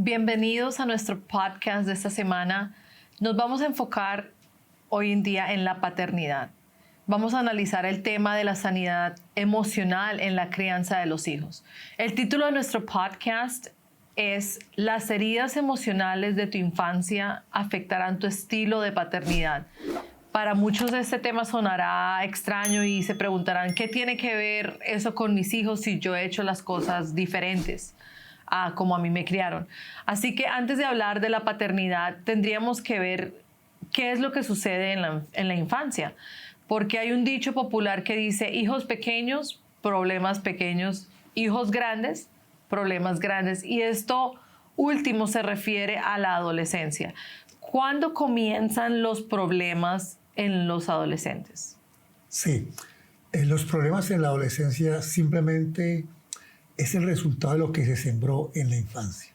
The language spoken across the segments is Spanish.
Bienvenidos a nuestro podcast de esta semana. Nos vamos a enfocar hoy en día en la paternidad. Vamos a analizar el tema de la sanidad emocional en la crianza de los hijos. El título de nuestro podcast es Las heridas emocionales de tu infancia afectarán tu estilo de paternidad. Para muchos este tema sonará extraño y se preguntarán, ¿qué tiene que ver eso con mis hijos si yo he hecho las cosas diferentes a como a mí me criaron? Así que antes de hablar de la paternidad, tendríamos que ver qué es lo que sucede en la infancia. Porque hay un dicho popular que dice, hijos pequeños, problemas pequeños, hijos grandes, problemas grandes. Y esto último se refiere a la adolescencia. ¿Cuándo comienzan los problemas en los adolescentes? Sí, los problemas en la adolescencia simplemente es el resultado de lo que se sembró en la infancia.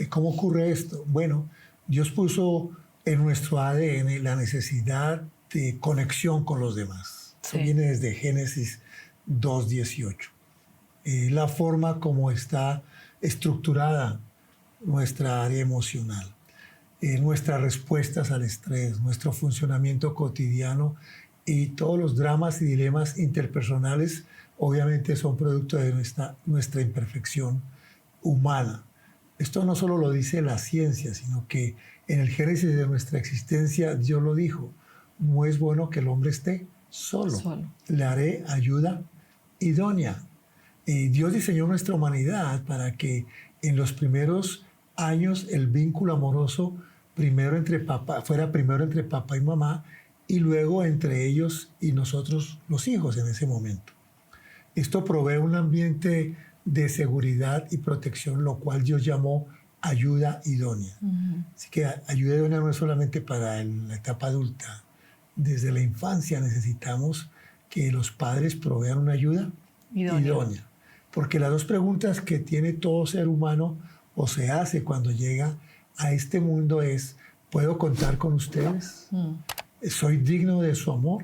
¿Cómo ocurre esto? Bueno, Dios puso en nuestro ADN la necesidad de conexión con los demás. Eso viene desde Génesis 2:18. La forma como está estructurada nuestra área emocional, nuestras respuestas al estrés, nuestro funcionamiento cotidiano y todos los dramas y dilemas interpersonales obviamente son producto de nuestra imperfección humana. Esto no solo lo dice la ciencia, sino que en el génesis de nuestra existencia Dios lo dijo: no es bueno que el hombre esté solo. Le haré ayuda idónea. Dios diseñó nuestra humanidad para que en los primeros años el vínculo amoroso fuera primero entre papá y mamá y luego entre ellos y nosotros los hijos en ese momento. Esto provee un ambiente de seguridad y protección, lo cual Dios llamó ayuda idónea. Así que ayuda idónea no es solamente para la etapa adulta. Desde la infancia necesitamos que los padres provean una ayuda idónea. Porque las dos preguntas que tiene todo ser humano o se hace cuando llega a este mundo es: ¿puedo contar con ustedes? ¿Soy digno de su amor?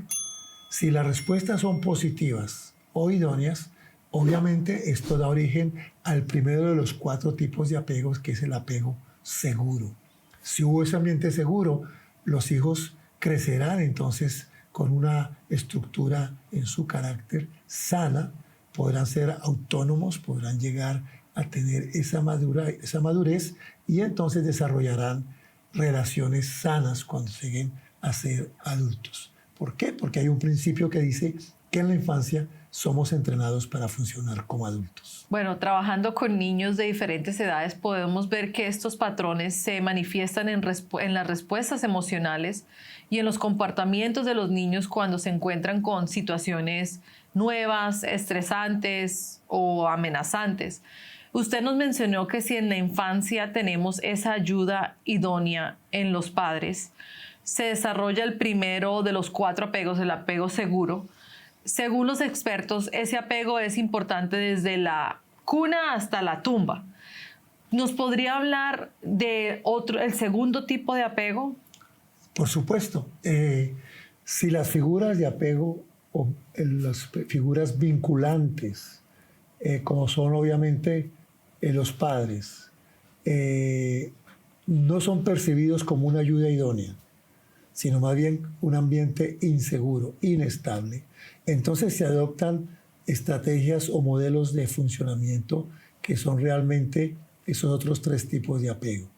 Si las respuestas son positivas o idóneas, obviamente esto da origen al primero de los 4 tipos de apegos, que es el apego seguro. Si hubo ese ambiente seguro, los hijos crecerán entonces con una estructura en su carácter sana, podrán ser autónomos, podrán llegar a tener esa madurez y entonces desarrollarán relaciones sanas cuando lleguen a ser adultos. ¿Por qué? Porque hay un principio que dice que en la infancia somos entrenados para funcionar como adultos. Bueno, trabajando con niños de diferentes edades podemos ver que estos patrones se manifiestan en las respuestas emocionales y en los comportamientos de los niños cuando se encuentran con situaciones nuevas, estresantes o amenazantes. Usted nos mencionó que si en la infancia tenemos esa ayuda idónea en los padres, se desarrolla el primero de los 4 apegos, el apego seguro. Según los expertos, ese apego es importante desde la cuna hasta la tumba. ¿Nos podría hablar de el segundo tipo de apego? Por supuesto. Si las figuras de apego o las figuras vinculantes, como son obviamente los padres, no son percibidos como una ayuda idónea, sino más bien un ambiente inseguro, inestable, entonces se adoptan estrategias o modelos de funcionamiento que son realmente esos otros 3 tipos de apego.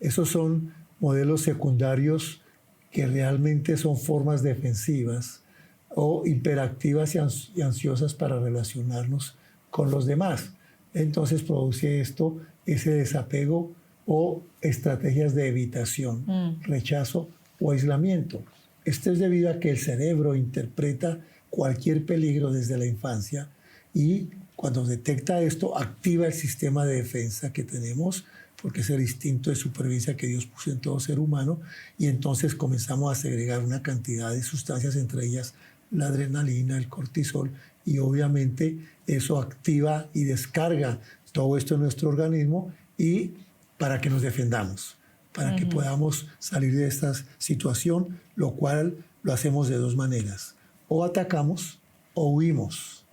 Esos son modelos secundarios que realmente son formas defensivas o hiperactivas y ansiosas para relacionarnos con los demás. Entonces produce esto ese desapego o estrategias de evitación, rechazo o aislamiento. Esto es debido a que el cerebro interpreta cualquier peligro desde la infancia y cuando detecta esto activa el sistema de defensa que tenemos, porque es el instinto de supervivencia que Dios puso en todo ser humano, y entonces comenzamos a segregar una cantidad de sustancias, entre ellas la adrenalina, el cortisol, y obviamente eso activa y descarga todo esto en nuestro organismo y para que nos defendamos, para que podamos salir de esta situación, lo cual lo hacemos de 2 maneras: o atacamos o huimos.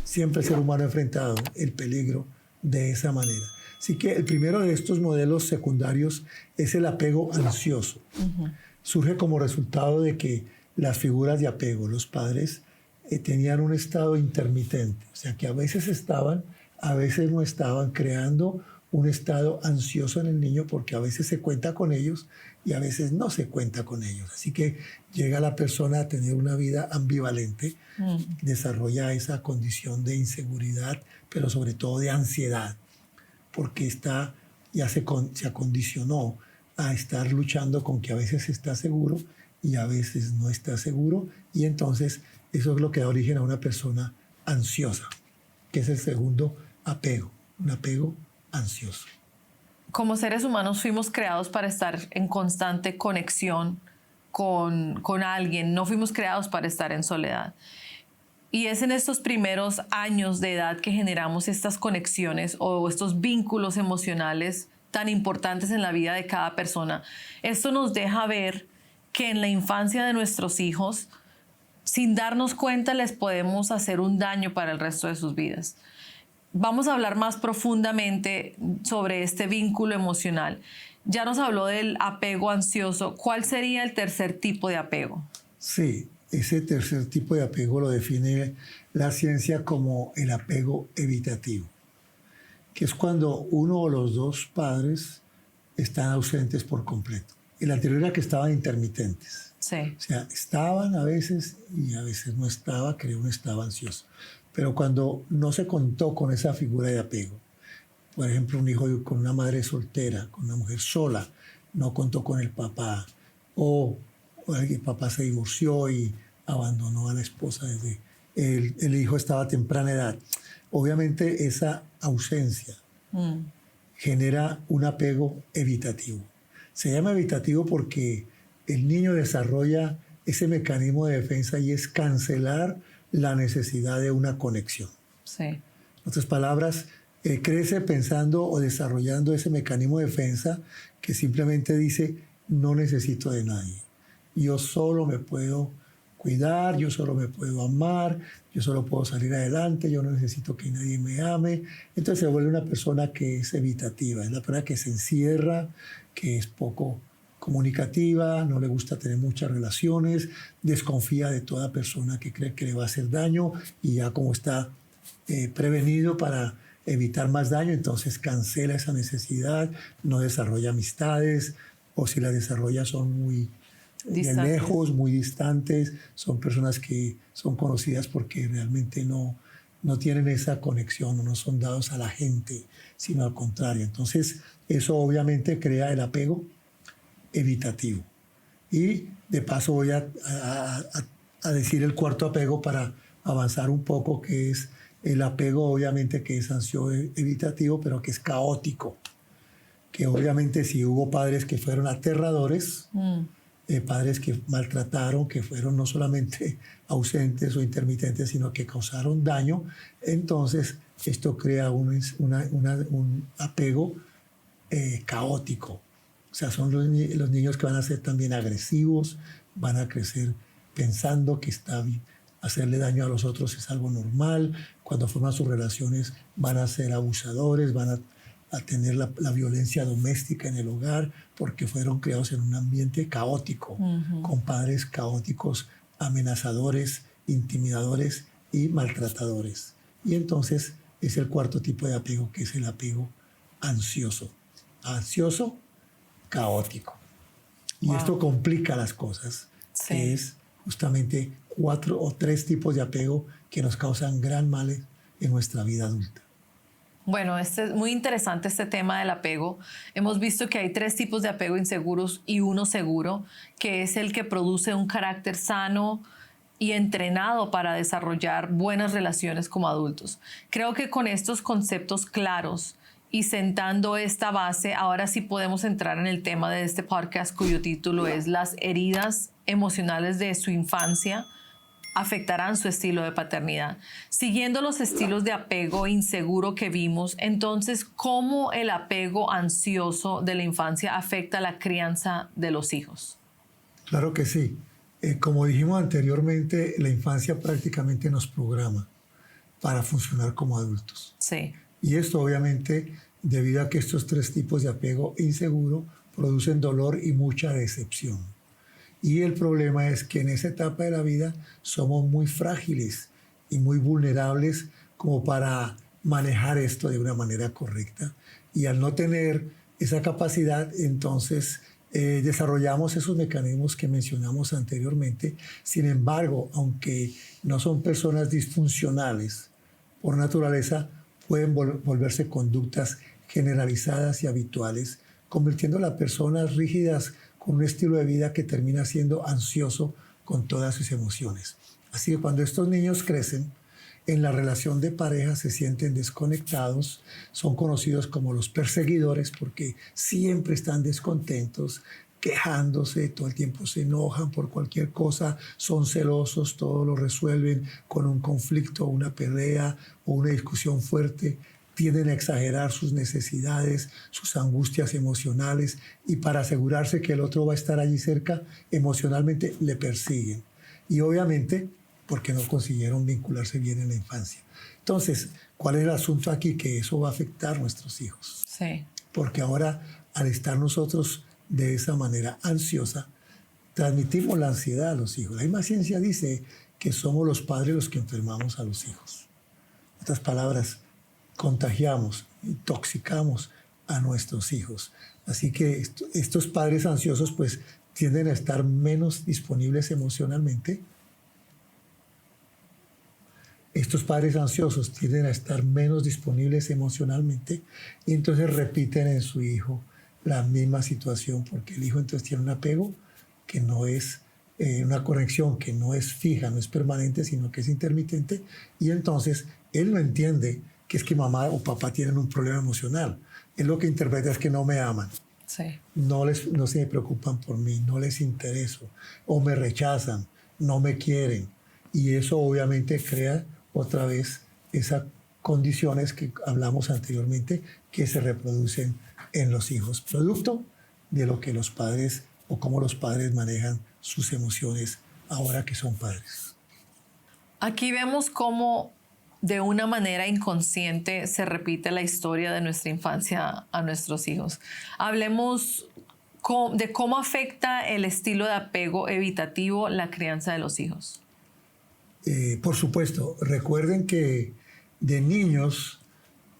Siempre el ser humano ha enfrentado el peligro de esa manera. Así que el primero de estos modelos secundarios es el apego ansioso. Surge como resultado de que las figuras de apego, los padres, tenían un estado intermitente, o sea que a veces estaban, a veces no estaban, creando un estado ansioso en el niño porque a veces se cuenta con ellos y a veces no se cuenta con ellos. Así que llega la persona a tener una vida ambivalente, desarrolla esa condición de inseguridad, pero sobre todo de ansiedad, porque ya se acondicionó a estar luchando con que a veces está seguro y a veces no está seguro, y entonces eso es lo que da origen a una persona ansiosa, que es el segundo apego, un apego ansioso. Como seres humanos fuimos creados para estar en constante conexión con alguien, no fuimos creados para estar en soledad. Y es en estos primeros años de edad que generamos estas conexiones o estos vínculos emocionales tan importantes en la vida de cada persona. Esto nos deja ver que en la infancia de nuestros hijos, sin darnos cuenta, les podemos hacer un daño para el resto de sus vidas. Vamos a hablar más profundamente sobre este vínculo emocional. Ya nos habló del apego ansioso. ¿Cuál sería el tercer tipo de apego? Sí, ese tercer tipo de apego lo define la ciencia como el apego evitativo, que es cuando uno o los dos padres están ausentes por completo. El anterior era que estaban intermitentes. Sí. O sea, estaban a veces y a veces no estaba, creo uno estaba ansioso. Pero cuando no se contó con esa figura de apego, por ejemplo, un hijo con una madre soltera, con una mujer sola, no contó con el papá, o el papá se divorció y abandonó a la esposa desde el hijo estaba a temprana edad. Obviamente esa ausencia genera un apego evitativo. Se llama evitativo porque el niño desarrolla ese mecanismo de defensa y es cancelar la necesidad de una conexión. Sí. En otras palabras, crece pensando o desarrollando ese mecanismo de defensa que simplemente dice, no necesito de nadie. Yo solo me puedo cuidar, yo solo me puedo amar, yo solo puedo salir adelante, yo no necesito que nadie me ame. Entonces se vuelve una persona que es evitativa, es la persona que se encierra, que es poco comunicativa, no le gusta tener muchas relaciones, desconfía de toda persona que cree que le va a hacer daño y ya como está prevenido para evitar más daño, entonces cancela esa necesidad, no desarrolla amistades o si las desarrolla son muy de lejos, muy distantes, son personas que son conocidas porque realmente no tienen esa conexión, no son dados a la gente, sino al contrario. Entonces eso obviamente crea el apego evitativo. Y de paso voy a decir el cuarto apego para avanzar un poco, que es el apego obviamente que es ansioso evitativo, pero que es caótico. Que obviamente si hubo padres que fueron aterradores, padres que maltrataron, que fueron no solamente ausentes o intermitentes, sino que causaron daño, entonces esto crea un apego caótico. O sea, son los niños que van a ser también agresivos, van a crecer pensando que está bien. Hacerle daño a los otros es algo normal. Cuando forman sus relaciones van a ser abusadores, van a tener la violencia doméstica en el hogar porque fueron criados en un ambiente caótico, con padres caóticos, amenazadores, intimidadores y maltratadores. Y entonces es el cuarto tipo de apego, que es el apego ansioso. Ansioso, caótico. Y esto complica las cosas, que es justamente 4 o 3 tipos de apego que nos causan gran mal en nuestra vida adulta. Bueno, es muy interesante este tema del apego. Hemos visto que hay 3 tipos de apego inseguros y uno seguro, que es el que produce un carácter sano y entrenado para desarrollar buenas relaciones como adultos. Creo que con estos conceptos claros y sentando esta base, ahora sí podemos entrar en el tema de este podcast cuyo título es Las heridas emocionales de su infancia afectarán su estilo de paternidad. Siguiendo los estilos de apego inseguro que vimos, entonces, ¿cómo el apego ansioso de la infancia afecta la crianza de los hijos? Claro que sí. Como dijimos anteriormente, la infancia prácticamente nos programa para funcionar como adultos. Sí. Y esto obviamente debido a que estos tres tipos de apego inseguro producen dolor y mucha decepción. Y el problema es que en esa etapa de la vida somos muy frágiles y muy vulnerables como para manejar esto de una manera correcta. Y al no tener esa capacidad, entonces desarrollamos esos mecanismos que mencionamos anteriormente. Sin embargo, aunque no son personas disfuncionales por naturaleza, pueden volverse conductas generalizadas y habituales, convirtiendo a las personas rígidas con un estilo de vida que termina siendo ansioso con todas sus emociones. Así que cuando estos niños crecen, en la relación de pareja se sienten desconectados, son conocidos como los perseguidores porque siempre están descontentos, quejándose, todo el tiempo se enojan por cualquier cosa, son celosos, todo lo resuelven con un conflicto, una pelea o una discusión fuerte, tienden a exagerar sus necesidades, sus angustias emocionales y para asegurarse que el otro va a estar allí cerca, emocionalmente le persiguen. Y obviamente porque no consiguieron vincularse bien en la infancia. Entonces, ¿cuál es el asunto aquí? Que eso va a afectar a nuestros hijos. Sí. Porque ahora, al estar nosotros de esa manera ansiosa, transmitimos la ansiedad a los hijos. La misma ciencia dice que somos los padres los que enfermamos a los hijos. En otras palabras, contagiamos, intoxicamos a nuestros hijos. Así que estos padres ansiosos pues tienden a estar menos disponibles emocionalmente. Estos padres ansiosos tienden a estar menos disponibles emocionalmente y entonces repiten en su hijo la misma situación porque el hijo entonces tiene un apego que no es una conexión que no es fija, no es permanente, sino que es intermitente y entonces él no entiende que es que mamá o papá tienen un problema emocional. Él lo que interpreta es que no me aman. Sí. No se preocupan por mí, no les intereso o me rechazan, no me quieren y eso obviamente crea otra vez esas condiciones que hablamos anteriormente que se reproducen en los hijos, producto de lo que los padres o cómo los padres manejan sus emociones ahora que son padres. Aquí vemos cómo de una manera inconsciente se repite la historia de nuestra infancia a nuestros hijos. Hablemos de cómo afecta el estilo de apego evitativo la crianza de los hijos. Por supuesto, recuerden que de niños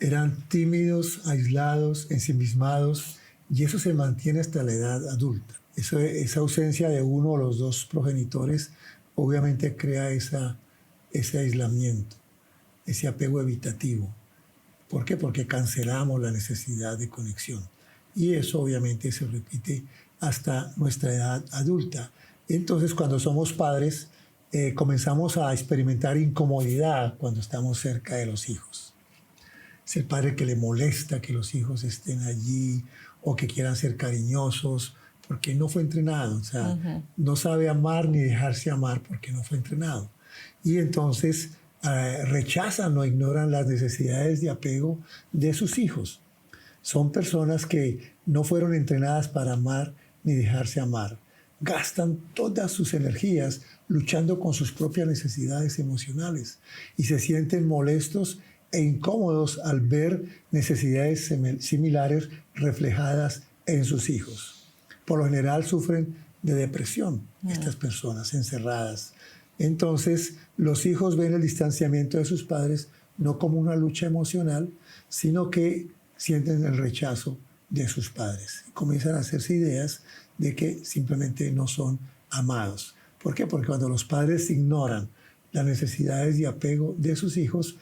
eran tímidos, aislados, ensimismados, y eso se mantiene hasta la edad adulta. Esa ausencia de uno o los dos progenitores obviamente crea ese aislamiento, ese apego evitativo. ¿Por qué? Porque cancelamos la necesidad de conexión. Y eso obviamente se repite hasta nuestra edad adulta. Entonces, cuando somos padres, comenzamos a experimentar incomodidad cuando estamos cerca de los hijos. Es el padre que le molesta que los hijos estén allí o que quieran ser cariñosos porque no fue entrenado. O sea, no sabe amar ni dejarse amar porque no fue entrenado. Y entonces rechazan o ignoran las necesidades de apego de sus hijos. Son personas que no fueron entrenadas para amar ni dejarse amar. Gastan todas sus energías luchando con sus propias necesidades emocionales y se sienten molestos e incómodos al ver necesidades similares reflejadas en sus hijos. Por lo general sufren de depresión estas personas encerradas. Entonces, los hijos ven el distanciamiento de sus padres no como una lucha emocional, sino que sienten el rechazo de sus padres. Comienzan a hacerse ideas de que simplemente no son amados. ¿Por qué? Porque cuando los padres ignoran las necesidades de apego de sus hijos,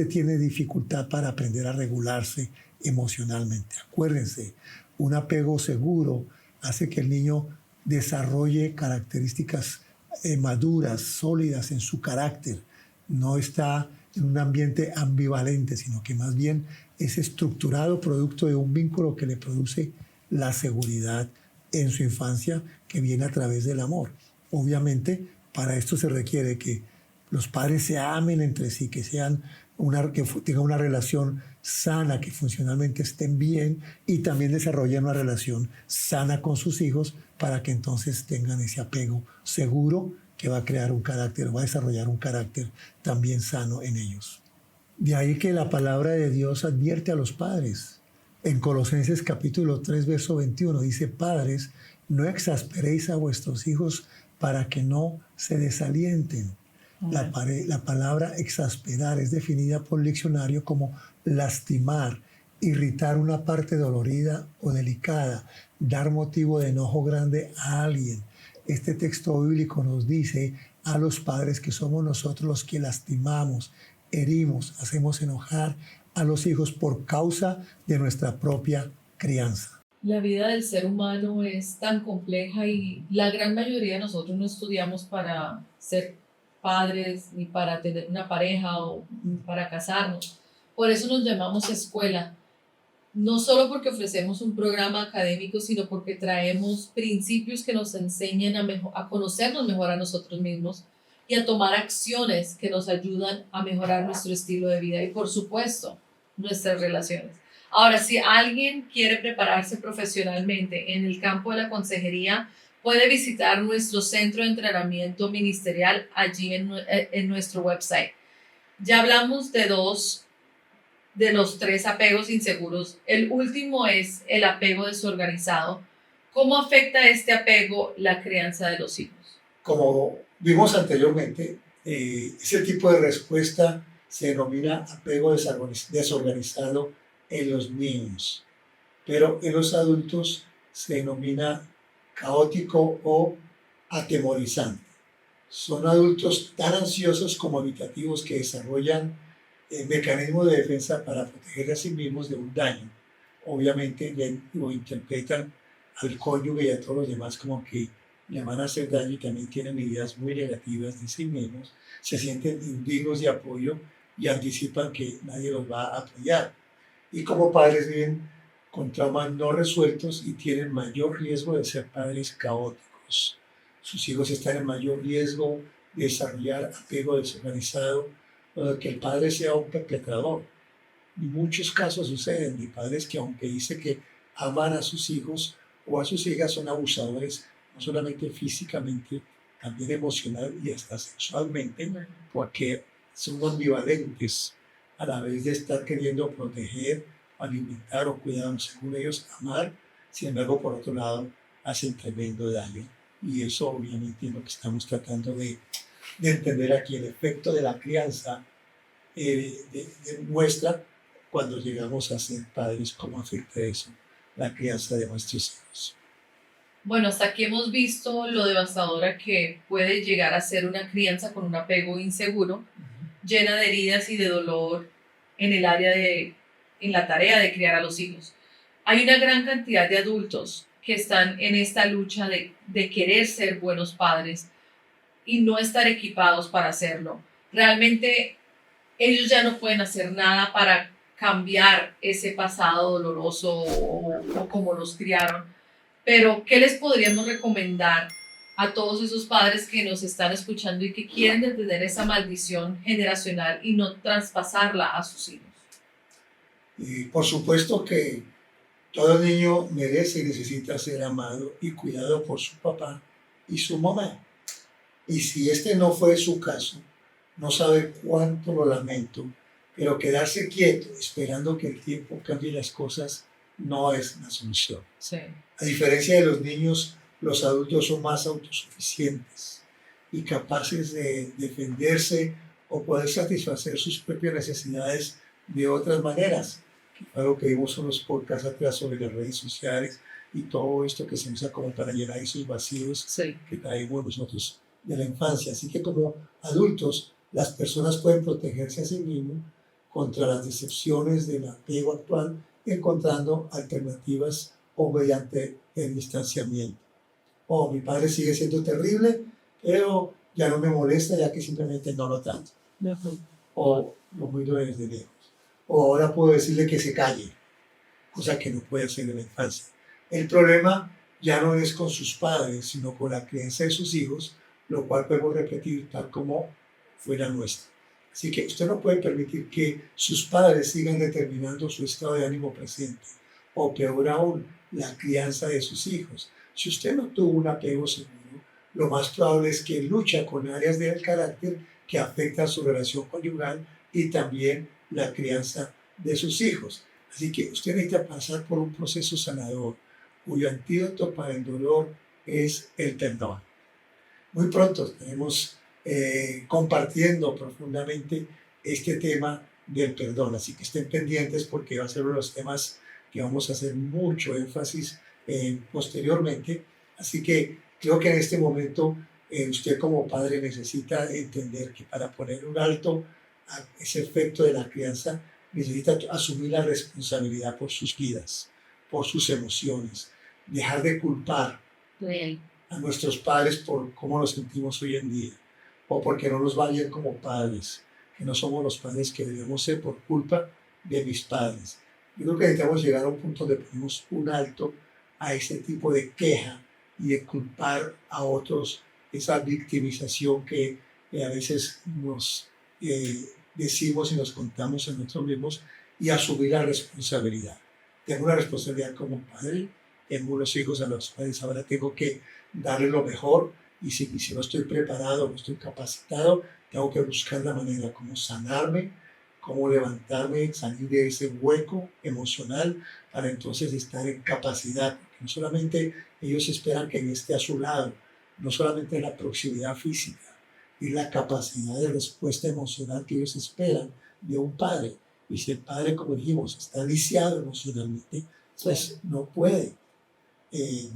tiene dificultad para aprender a regularse emocionalmente. Acuérdense, un apego seguro hace que el niño desarrolle características maduras, sólidas en su carácter. No está en un ambiente ambivalente, sino que más bien es estructurado producto de un vínculo que le produce la seguridad en su infancia que viene a través del amor. Obviamente, para esto se requiere que los padres se amen entre sí, que tengan una relación sana, que funcionalmente estén bien y también desarrollen una relación sana con sus hijos para que entonces tengan ese apego seguro que va a crear un carácter, va a desarrollar un carácter también sano en ellos. De ahí que la palabra de Dios advierte a los padres En Colosenses capítulo 3, verso 21 dice, padres, no exasperéis a vuestros hijos para que no se desalienten. La palabra exasperar es definida por el diccionario como lastimar, irritar una parte dolorida o delicada, dar motivo de enojo grande a alguien. Este texto bíblico nos dice a los padres que somos nosotros los que lastimamos, herimos, hacemos enojar a los hijos por causa de nuestra propia crianza. La vida del ser humano es tan compleja y la gran mayoría de nosotros no estudiamos para ser padres ni para tener una pareja o para casarnos. Por eso nos llamamos escuela. No solo porque ofrecemos un programa académico, sino porque traemos principios que nos enseñan a conocernos mejor a nosotros mismos y a tomar acciones que nos ayudan a mejorar nuestro estilo de vida y, por supuesto, nuestras relaciones. Ahora, si alguien quiere prepararse profesionalmente en el campo de la consejería, puede visitar nuestro centro de entrenamiento ministerial allí en nuestro website. Ya hablamos de dos de los tres apegos inseguros. El último es el apego desorganizado. ¿Cómo afecta este apego la crianza de los hijos? Como vimos anteriormente, ese tipo de respuesta se denomina apego desorganizado en los niños, pero en los adultos se denomina caótico o atemorizante. Son adultos tan ansiosos como evitativos que desarrollan mecanismos de defensa para proteger a sí mismos de un daño. Obviamente lo interpretan al cónyuge y a todos los demás como que le van a hacer daño y también tienen ideas muy negativas de sí mismos, se sienten indignos de apoyo y anticipan que nadie los va a apoyar. Y como padres viven con traumas no resueltos y tienen mayor riesgo de ser padres caóticos. Sus hijos están en mayor riesgo de desarrollar apego desorganizado o de que el padre sea un perpetrador. En muchos casos suceden de padres que aunque dicen que aman a sus hijos o a sus hijas son abusadores, no solamente físicamente, también emocional y hasta sexualmente, porque son ambivalentes a la vez de estar queriendo proteger, alimentar o cuidar, según ellos, amar, sin embargo, por otro lado, hacen tremendo daño. Y eso obviamente es lo que estamos tratando de entender aquí, el efecto de la crianza muestra cuando llegamos a ser padres, cómo afecta eso, la crianza de nuestros hijos. Bueno, hasta aquí hemos visto lo devastadora que puede llegar a ser una crianza con un apego inseguro, llena de heridas y de dolor en la tarea de criar a los hijos. Hay una gran cantidad de adultos que están en esta lucha de querer ser buenos padres y no estar equipados para hacerlo. Realmente ellos ya no pueden hacer nada para cambiar ese pasado doloroso o como los criaron. Pero, ¿qué les podríamos recomendar a todos esos padres que nos están escuchando y que quieren detener esa maldición generacional y no traspasarla a sus hijos? Y por supuesto que todo niño merece y necesita ser amado y cuidado por su papá y su mamá. Y si este no fue su caso, no sabe cuánto lo lamento, pero quedarse quieto esperando que el tiempo cambie las cosas no es la solución. Sí. A diferencia de los niños, los adultos son más autosuficientes y capaces de defenderse o poder satisfacer sus propias necesidades de otras maneras. Algo que vimos en los podcasts atrás sobre las redes sociales y todo esto que se usa como para llenar esos vacíos que traemos nosotros de la infancia. Así que como adultos, las personas pueden protegerse a sí mismos contra las decepciones del apego actual, encontrando alternativas o mediante el distanciamiento. Mi padre sigue siendo terrible, pero ya no me molesta ya que simplemente no lo trato. O lo miro desde lejos. O ahora puedo decirle que se calle, cosa que no puede hacer en la infancia. El problema ya no es con sus padres, sino con la crianza de sus hijos, lo cual podemos repetir tal como fuera nuestra. Así que usted no puede permitir que sus padres sigan determinando su estado de ánimo presente, o peor aún, la crianza de sus hijos. Si usted no tuvo un apego seguro, lo más probable es que lucha con áreas del carácter que afectan su relación conyugal y también la crianza de sus hijos. Así que usted necesita pasar por un proceso sanador, cuyo antídoto para el dolor es el perdón. Muy pronto estaremos compartiendo profundamente este tema del perdón, así que estén pendientes porque va a ser uno de los temas que vamos a hacer mucho énfasis posteriormente. Así que creo que en este momento usted como padre necesita entender que para poner un alto a ese efecto de la crianza, necesita asumir la responsabilidad por sus vidas, por sus emociones, dejar de culpar a nuestros padres por cómo nos sentimos hoy en día, o porque no nos va bien como padres, que no somos los padres que debemos ser por culpa de mis padres. Yo creo que necesitamos llegar a un punto donde ponemos un alto a ese tipo de queja y de culpar a otros, esa victimización que a veces nos decimos y nos contamos a nosotros mismos, y asumir la responsabilidad. Tengo una responsabilidad como padre, tengo unos hijos a los cuales ahora tengo que darle lo mejor, y si no estoy preparado, no estoy capacitado, tengo que buscar la manera como sanarme, cómo levantarme, salir de ese hueco emocional para entonces estar en capacidad. Porque no solamente ellos esperan que yo esté a su lado, no solamente la proximidad física, y la capacidad de respuesta emocional que ellos esperan de un padre. Y si el padre, como dijimos, está lisiado emocionalmente, pues no puede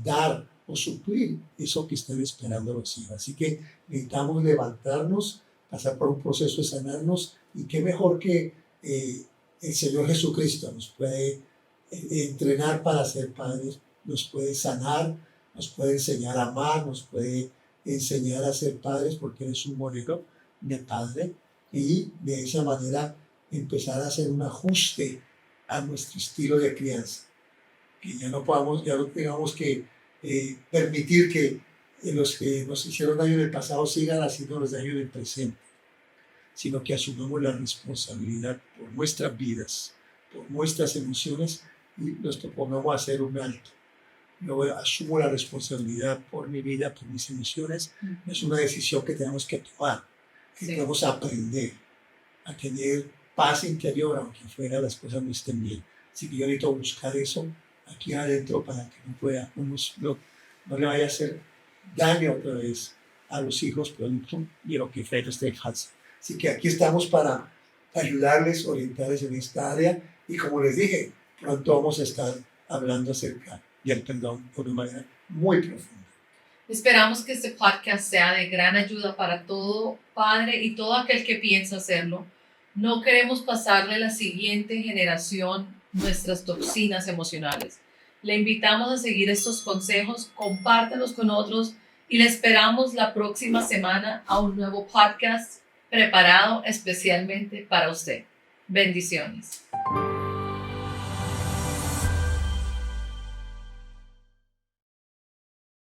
dar o suplir eso que están esperando los hijos. Así que necesitamos levantarnos, pasar por un proceso de sanarnos, y qué mejor que el Señor Jesucristo nos puede entrenar para ser padres, nos puede sanar, nos puede enseñar a amar, nos puede enseñar a ser padres, porque Él es un modelo de padre, y de esa manera empezar a hacer un ajuste a nuestro estilo de crianza, que ya no tengamos que permitir que los que nos hicieron daño en el pasado sigan haciéndonos daño en el presente, sino que asumamos la responsabilidad por nuestras vidas, por nuestras emociones, y nos pongamos a hacer un alto. Yo asumo la responsabilidad por mi vida, por mis emociones. Es una decisión que tenemos que tomar, que tenemos que aprender a tener paz interior, aunque fuera las cosas no estén bien. Así que yo necesito buscar eso aquí adentro para que no le vaya a hacer daño otra vez a los hijos, pero quiero que Fred esté falsa. Así que aquí estamos para ayudarles, orientarles en esta área, y como les dije, pronto vamos a estar hablando acerca del perdón de una manera muy profunda. Esperamos que este podcast sea de gran ayuda para todo padre y todo aquel que piensa hacerlo. No queremos pasarle a la siguiente generación nuestras toxinas emocionales. Le invitamos a seguir estos consejos, compártanlos con otros, y le esperamos la próxima semana a un nuevo podcast preparado especialmente para usted. Bendiciones.